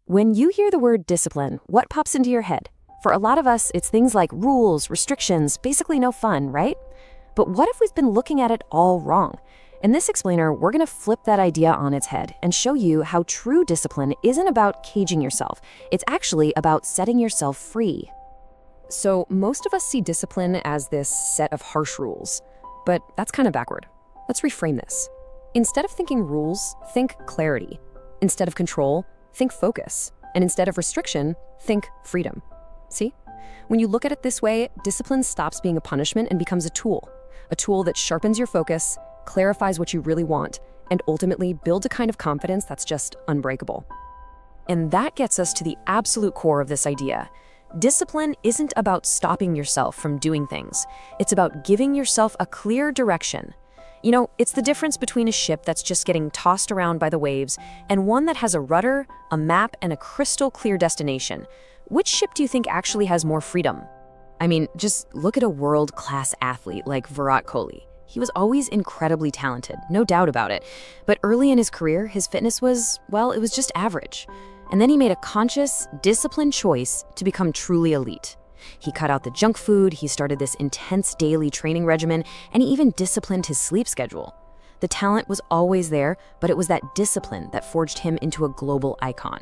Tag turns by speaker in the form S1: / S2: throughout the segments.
S1: When you hear the word discipline, what pops into your head? For a lot of us, it's things like rules, restrictions, basically no fun, right? But what if we've been looking at it all wrong? In this explainer, we're going to flip that idea on its head and show you how true discipline isn't about caging yourself. It's actually about setting yourself free. So most of us see discipline as this set of harsh rules, but that's kind of backward. Let's reframe this. Instead of thinking rules, think clarity. Instead of control, think focus. And instead of restriction, think freedom. See? When you look at it this way, discipline stops being a punishment and becomes a tool that sharpens your focus, clarifies what you really want, and ultimately builds a kind of confidence that's just unbreakable. And that gets us to the absolute core of this idea. Discipline isn't about stopping yourself from doing things. It's about giving yourself a clear direction. You know, it's the difference between a ship that's just getting tossed around by the waves and one that has a rudder, a map, and a crystal clear destination. Which ship do you think actually has more freedom? I mean, just look at a world-class athlete like Virat Kohli. He was always incredibly talented, no doubt about it. But early in his career, his fitness was, well, it was just average. And then he made a conscious, disciplined choice to become truly elite. He cut out the junk food, he started this intense daily training regimen, and he even disciplined his sleep schedule. The talent was always there, but it was that discipline that forged him into a global icon.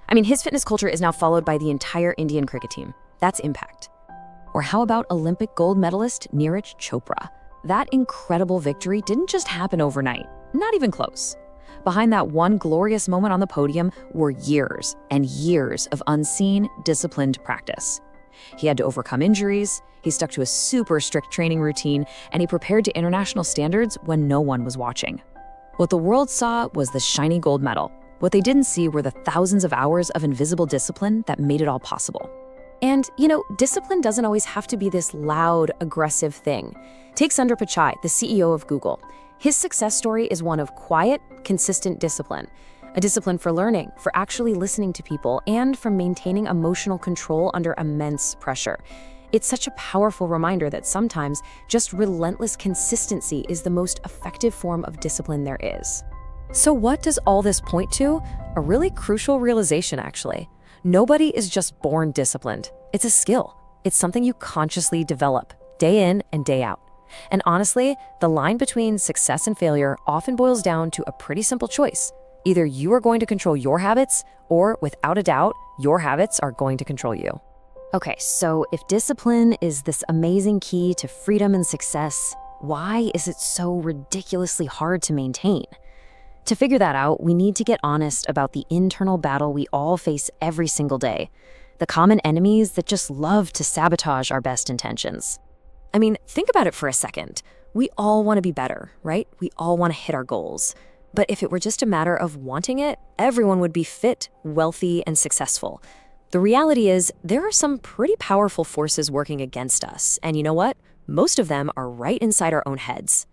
S1: I mean, his fitness culture is now followed by the entire Indian cricket team. That's impact. Or how about Olympic gold medalist Neeraj Chopra? That incredible victory didn't just happen overnight, not even close. Behind that one glorious moment on the podium were years and years of unseen, disciplined practice. He had to overcome injuries, he stuck to a super strict training routine, and he prepared to international standards when no one was watching. What the world saw was the shiny gold medal. What they didn't see were the thousands of hours of invisible discipline that made it all possible. And, you know, discipline doesn't always have to be this loud, aggressive thing. Take Sundar Pichai, the CEO of Google. His success story is one of quiet, consistent discipline. A discipline for learning, for actually listening to people, and for maintaining emotional control under immense pressure. It's such a powerful reminder that sometimes just relentless consistency is the most effective form of discipline there is. So what does all this point to? A really crucial realization, actually. Nobody is just born disciplined. It's a skill. It's something you consciously develop, day in and day out. And honestly, the line between success and failure often boils down to a pretty simple choice. Either you are going to control your habits, or without a doubt, your habits are going to control you. Okay, so if discipline is this amazing key to freedom and success, why is it so ridiculously hard to maintain? To figure that out, we need to get honest about the internal battle we all face every single day. The common enemies that just love to sabotage our best intentions. I mean, think about it for a second. We all want to be better, right? We all want to hit our goals. But if it were just a matter of wanting it, everyone would be fit, wealthy, and successful. The reality is, there are some pretty powerful forces working against us. And you know what? Most of them are right inside our own heads.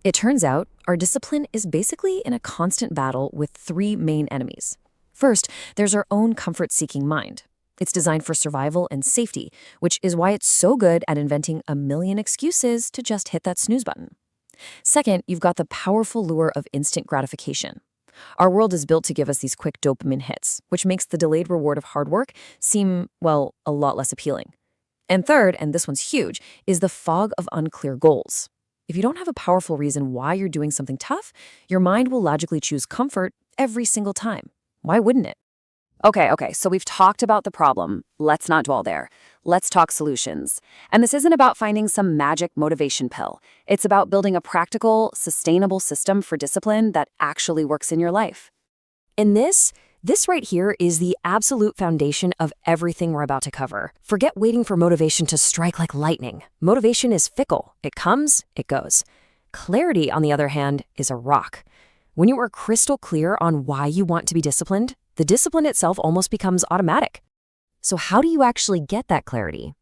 S1: It turns out, our discipline is basically in a constant battle with three main enemies. First, there's our own comfort-seeking mind. It's designed for survival and safety, which is why it's so good at inventing a million excuses to just hit that snooze button. Second, you've got the powerful lure of instant gratification. Our world is built to give us these quick dopamine hits, which makes the delayed reward of hard work seem, well, a lot less appealing. And third, and this one's huge, is the fog of unclear goals. If you don't have a powerful reason why you're doing something tough, your mind will logically choose comfort every single time. Why wouldn't it? Okay, so we've talked about the problem. Let's not dwell there. Let's talk solutions. And this isn't about finding some magic motivation pill. It's about building a practical, sustainable system for discipline that actually works in your life. And this right here is the absolute foundation of everything we're about to cover. Forget waiting for motivation to strike like lightning. Motivation is fickle. It comes, it goes. Clarity, on the other hand, is a rock. When you are crystal clear on why you want to be disciplined, the discipline itself almost becomes automatic. So how do you actually get that clarity?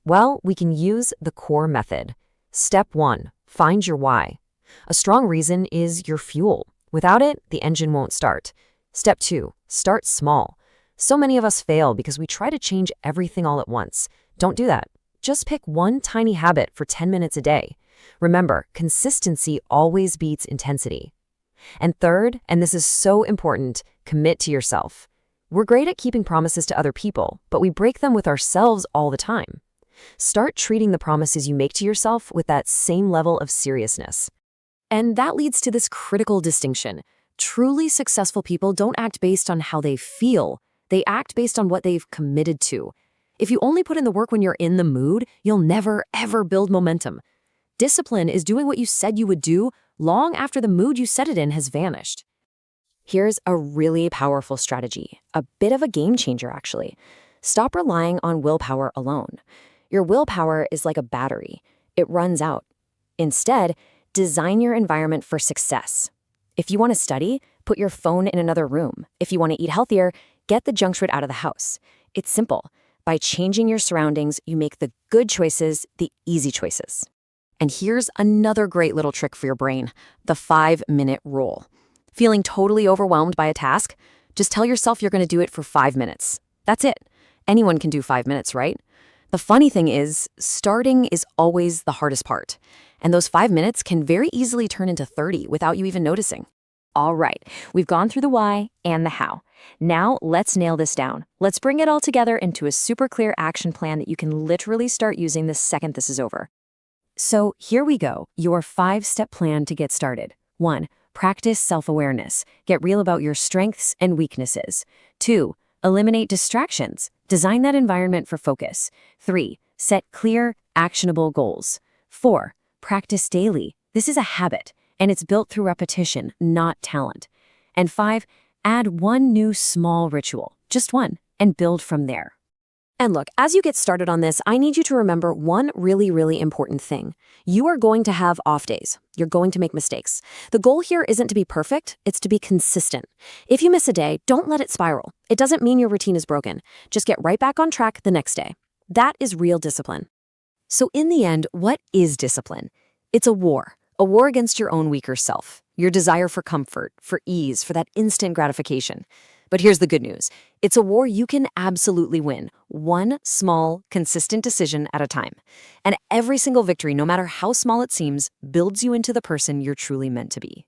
S1: Well, we can use the core method. Step 1, find your why. A strong reason is your fuel. Without it, the engine won't start. Step 2, start small. So many of us fail because we try to change everything all at once. Don't do that. Just pick one tiny habit for 10 minutes a day. Remember, consistency always beats intensity. And third, and this is so important, commit to yourself. We're great at keeping promises to other people, but we break them with ourselves all the time. Start treating the promises you make to yourself with that same level of seriousness. And that leads to this critical distinction. Truly successful people don't act based on how they feel. They act based on what they've committed to. If you only put in the work when you're in the mood, you'll never, ever build momentum. Discipline is doing what you said you would do long after the mood you set it in has vanished. Here's a really powerful strategy, a bit of a game changer actually. Stop relying on willpower alone. Your willpower is like a battery. It runs out. Instead, design your environment for success. If you want to study, put your phone in another room. If you want to eat healthier, get the junk food out of the house. It's simple. By changing your surroundings, you make the good choices the easy choices. And here's another great little trick for your brain, the 5-minute rule. Feeling totally overwhelmed by a task? Just tell yourself you're going to do it for 5 minutes. That's it. Anyone can do 5 minutes, right? The funny thing is, starting is always the hardest part. And those 5 minutes can very easily turn into 30 without you even noticing. All right, we've gone through the why and the how. Now let's nail this down. Let's bring it all together into a super clear action plan that you can literally start using the second this is over. So here we go, your 5-step plan to get started. 1. Practice self-awareness. Get real about your strengths and weaknesses. 2. Eliminate distractions. Design that environment for focus. 3. Set clear, actionable goals. 4. Practice daily. This is a habit, and it's built through repetition, not talent. And 5. Add one new small ritual, just one, and build from there. And look, as you get started on this, I need you to remember one really, really important thing. You are going to have off days. You're going to make mistakes. The goal here isn't to be perfect, it's to be consistent. If you miss a day, don't let it spiral. It doesn't mean your routine is broken. Just get right back on track the next day. That is real discipline. So in the end, what is discipline? It's a war against your own weaker self, your desire for comfort, for ease, for that instant gratification. But here's the good news. It's a war you can absolutely win, one small, consistent decision at a time. And every single victory, no matter how small it seems, builds you into the person you're truly meant to be.